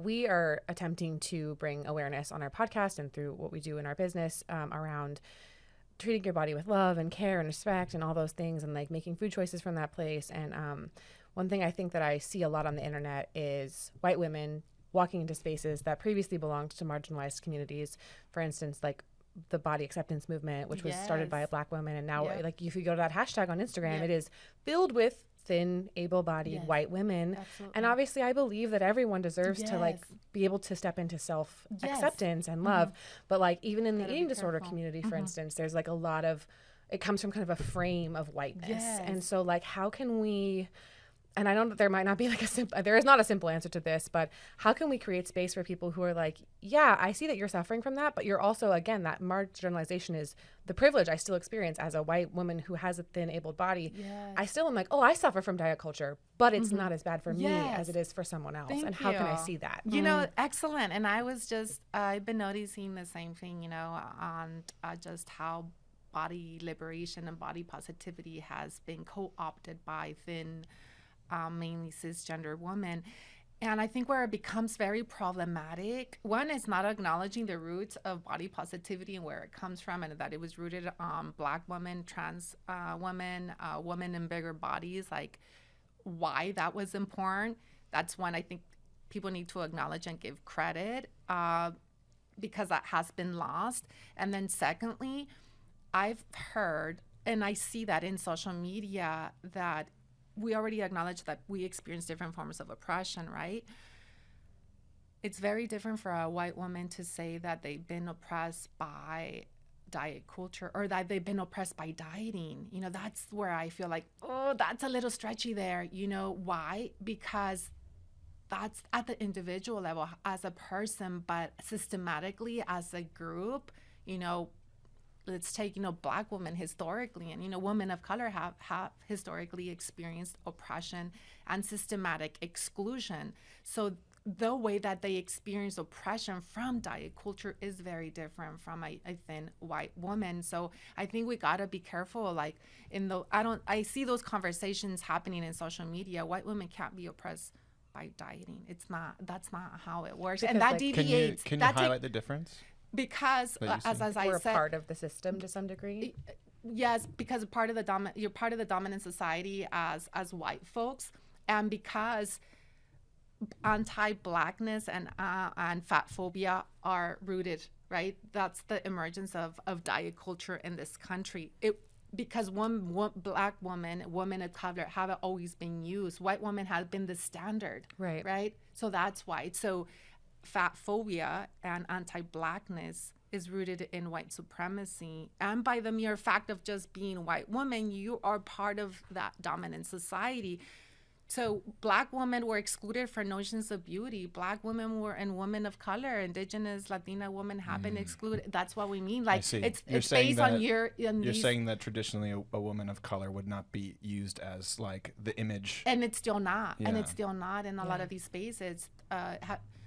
we are attempting to bring awareness on our podcast and through what we do in our business around treating your body with love and care and respect and all those things, and like making food choices from that place. And one thing I think that I see a lot on the internet is white women walking into spaces that previously belonged to marginalized communities. For instance, like the body acceptance movement, which was started by a Black woman. And now like if you go to that hashtag on Instagram, it is filled with thin, able-bodied white women. Absolutely. And obviously I believe that everyone deserves to like be able to step into self-acceptance and love. But like even in the eating disorder community, for instance, there's like a lot of, it comes from kind of a frame of whiteness. And so like how can we, and I know that there might not be like there is not a simple answer to this, but how can we create space for people who are like, yeah, I see that you're suffering from that, but you're also, again, that marginalization is the privilege I still experience as a white woman who has a thin, abled body. I still am like, oh, I suffer from diet culture, but it's not as bad for me as it is for someone else. And how can I see that? You know, excellent. And I've been noticing the same thing, you know, on just how body liberation and body positivity has been co-opted by thin, mainly cisgender women. And I think where it becomes very problematic, one is not acknowledging the roots of body positivity and where it comes from, and that it was rooted on Black women, trans women, women in bigger bodies, like why that was important. That's one I think people need to acknowledge and give credit because that has been lost. And then secondly, I've heard, and I see that in social media, that we already acknowledge that we experience different forms of oppression, right? It's very different for a white woman to say that they've been oppressed by diet culture or that they've been oppressed by dieting. You know, that's where I feel like, oh, that's a little stretchy there. You know, why? Because that's at the individual level as a person, but systematically as a group, you know, let's take, you know, Black women historically, and, you know, women of color have historically experienced oppression and systematic exclusion. So the way that they experience oppression from diet culture is very different from a thin white woman. So I think we gotta be careful. Like I see those conversations happening in social media. White women can't be oppressed by dieting. That's not how it works. Because, and that like, deviates. Can you highlight the difference? Because as I we're said, part of the system to some degree. Yes, because you're part of the dominant society as white folks, and because anti-Blackness and fat phobia are rooted, right? That's the emergence of diet culture in this country. Because one Black women of color haven't always been used. White women have been the standard, right? So that's why. So fat phobia and anti-Blackness is rooted in white supremacy. And by the mere fact of just being white woman, you are part of that dominant society. So Black women were excluded from notions of beauty. Black women and women of color, indigenous, Latina women have been excluded. That's what we mean. Like it's based on you're saying that traditionally a woman of color would not be used as like the image. And it's still not. And it's still not in a lot of these spaces.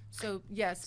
So yes.